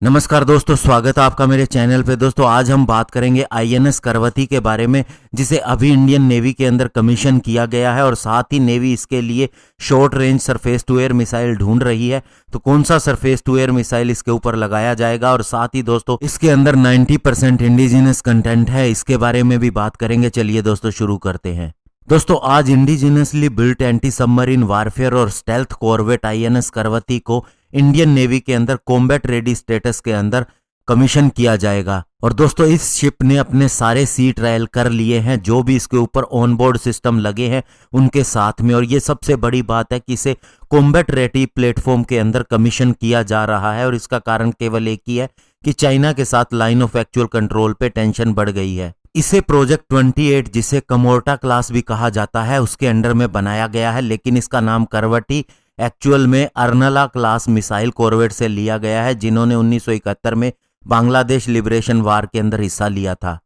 नमस्कार दोस्तों, स्वागत है आपका मेरे चैनल पे। दोस्तों आज हम बात करेंगे आईएनएस करवती के बारे में, जिसे अभी इंडियन नेवी के अंदर कमीशन किया गया है और साथ ही नेवी इसके लिए short range surface to air missile ढूंढ रही है। तो कौन सा सरफेस टू एयर मिसाइल इसके ऊपर लगाया जाएगा और साथ ही दोस्तों इसके अंदर 90% इंडिजिनस कंटेंट है, इसके बारे में भी बात करेंगे। चलिए दोस्तों शुरू करते हैं। दोस्तों आज indigenously built anti submarine warfare और स्टेल्थ कॉर्वेट आईएनएस करवती को इंडियन नेवी के अंदर कॉम्बैट रेडी स्टेटस के अंदर कमीशन किया जाएगा। और दोस्तों इस शिप ने अपने सारे सी ट्रायल कर लिए हैं, जो भी इसके ऊपर ऑन बोर्ड सिस्टम लगे हैं उनके साथ में। और ये सबसे बड़ी बात है कि इसे कॉम्बैट रेडी प्लेटफॉर्म के अंदर कमीशन किया जा रहा है और इसका कारण केवल एक ही है कि चाइना के साथ लाइन ऑफ एक्चुअल कंट्रोल पे टेंशन बढ़ गई है। इसे प्रोजेक्ट 28 जिसे कमोर्टा क्लास भी कहा जाता है उसके अंडर में बनाया गया है, लेकिन इसका नाम करवटी एक्चुअल में अर्नला क्लास मिसाइल कॉर्वेट से लिया गया है, जिन्होंने 1971 में बांग्लादेश लिबरेशन वार के अंदर हिस्सा लिया था।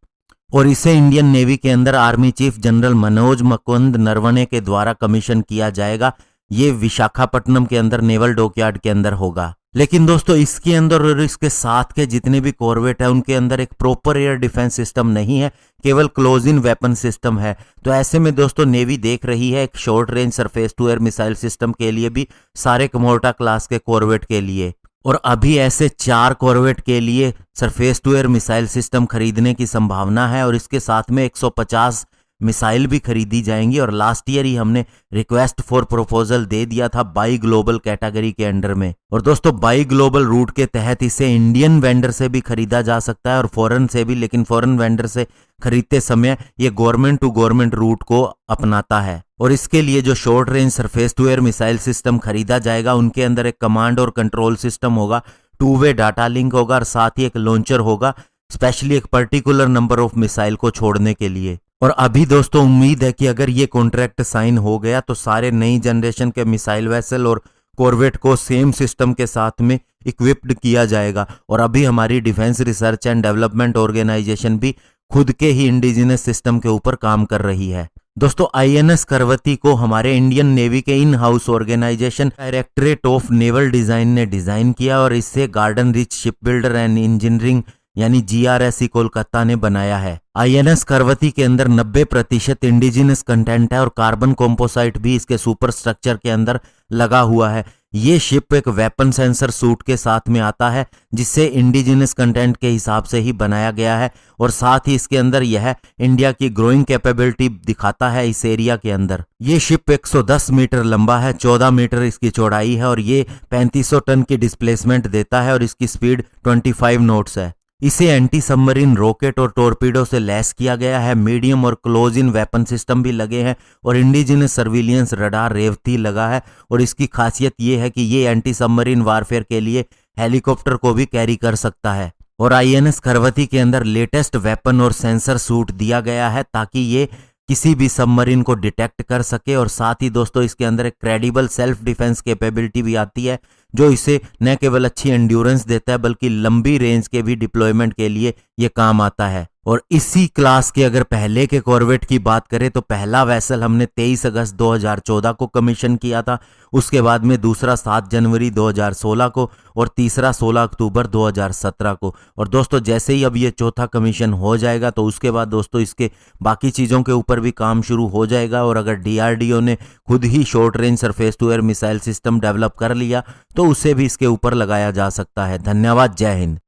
और इसे इंडियन नेवी के अंदर army chief general Manoj Mukund Naravane के द्वारा कमीशन किया जाएगा। ये विशाखापट्टनम के अंदर नेवल डॉकयार्ड के अंदर होगा। लेकिन दोस्तों इसके अंदर और इसके साथ के जितने भी कॉर्वेट है उनके अंदर एक प्रॉपर एयर डिफेंस सिस्टम नहीं है, केवल क्लोज इन वेपन सिस्टम है। तो ऐसे में दोस्तों नेवी देख रही है एक short range surface to air missile system के लिए भी, सारे कमोर्टा क्लास के कॉर्वेट के लिए। और अभी ऐसे 4 कॉर्वेट के लिए surface to air missile system खरीदने की संभावना है और इसके साथ में 150 मिसाइल भी खरीदी जाएंगी। और लास्ट ईयर ही हमने रिक्वेस्ट फॉर प्रपोजल दे दिया था बाई ग्लोबल कैटेगरी के अंडर में। और दोस्तों बाई ग्लोबल रूट के तहत इसे इंडियन वेंडर से भी खरीदा जा सकता है और फॉरेन से भी, लेकिन फॉरेन वेंडर से खरीदते समय ये गवर्नमेंट टू गवर्नमेंट रूट को अपनाता है। और इसके लिए जो short range surface to air missile system खरीदा जाएगा उनके अंदर एक कमांड और कंट्रोल सिस्टम होगा, 2 वे डाटा लिंक होगा और साथ ही एक लॉन्चर होगा, स्पेशली एक पर्टिकुलर नंबर ऑफ मिसाइल को छोड़ने के लिए। और अभी दोस्तों उम्मीद है कि अगर ये कॉन्ट्रैक्ट साइन हो गया तो सारे नई जनरेशन के मिसाइल वेसल और कॉर्वेट को सेम सिस्टम के साथ में इक्विप्ड किया जाएगा। और अभी हमारी defence research and development organisation भी खुद के ही इंडिजिनस सिस्टम के ऊपर काम कर रही है। दोस्तों आईएनएस करवती को हमारे इंडियन नेवी के in house organisation directorate of naval design ने डिजाइन किया और इससे Garden Reach ship builder and engineering यानी जीआरएसई कोलकाता ने बनाया है। आईएनएस करवती के अंदर 90% इंडिजिनस कंटेंट है और कार्बन कॉम्पोसाइट भी इसके सुपर स्ट्रक्चर के अंदर लगा हुआ है। ये शिप एक वेपन सेंसर सूट के साथ में आता है, जिससे इंडिजिनस कंटेंट के हिसाब से ही बनाया गया है। और साथ ही इसके अंदर यह इंडिया की ग्रोइंग कैपेबिलिटी दिखाता है इस एरिया के अंदर। ये शिप 110 मीटर लंबा है, 14 मीटर इसकी चौड़ाई है और ये 3500 टन की डिस्प्लेसमेंट देता है और इसकी स्पीड 25 नॉट्स है। इसे एंटी सबमरीन रॉकेट और टॉर्पीडो से लैस किया गया है। मीडियम और क्लोज इन वेपन सिस्टम भी लगे हैं और इंडिजिनस सर्विलियंस रडार रेवती लगा है। और इसकी खासियत ये है कि ये एंटी सबमरीन वारफेयर के लिए हेलीकॉप्टर को भी कैरी कर सकता है। और आईएनएस करवती के अंदर लेटेस्ट वेपन और सेंसर सूट दिया गया है ताकि ये किसी भी सबमरीन को डिटेक्ट कर सके। और साथ ही दोस्तों इसके अंदर एक क्रेडिबल सेल्फ डिफेंस कैपेबिलिटी भी आती है, जो इसे न केवल अच्छी एंड्योरेंस देता है बल्कि लंबी रेंज के भी डिप्लॉयमेंट के लिए ये काम आता है। और इसी क्लास के अगर पहले के कॉर्वेट की बात करें तो पहला वैसल हमने 23 अगस्त 2014 को कमीशन किया था, उसके बाद में दूसरा 7 जनवरी 2016 को और तीसरा 16 अक्टूबर 2017 को। और दोस्तों जैसे ही अब ये चौथा कमीशन हो जाएगा तो उसके बाद दोस्तों इसके बाकी चीज़ों के ऊपर भी काम शुरू हो जाएगा। और अगर डीआरडीओ ने खुद ही short range surface to air missile system develop कर लिया तो उसे भी इसके ऊपर लगाया जा सकता है। धन्यवाद, जय हिंद।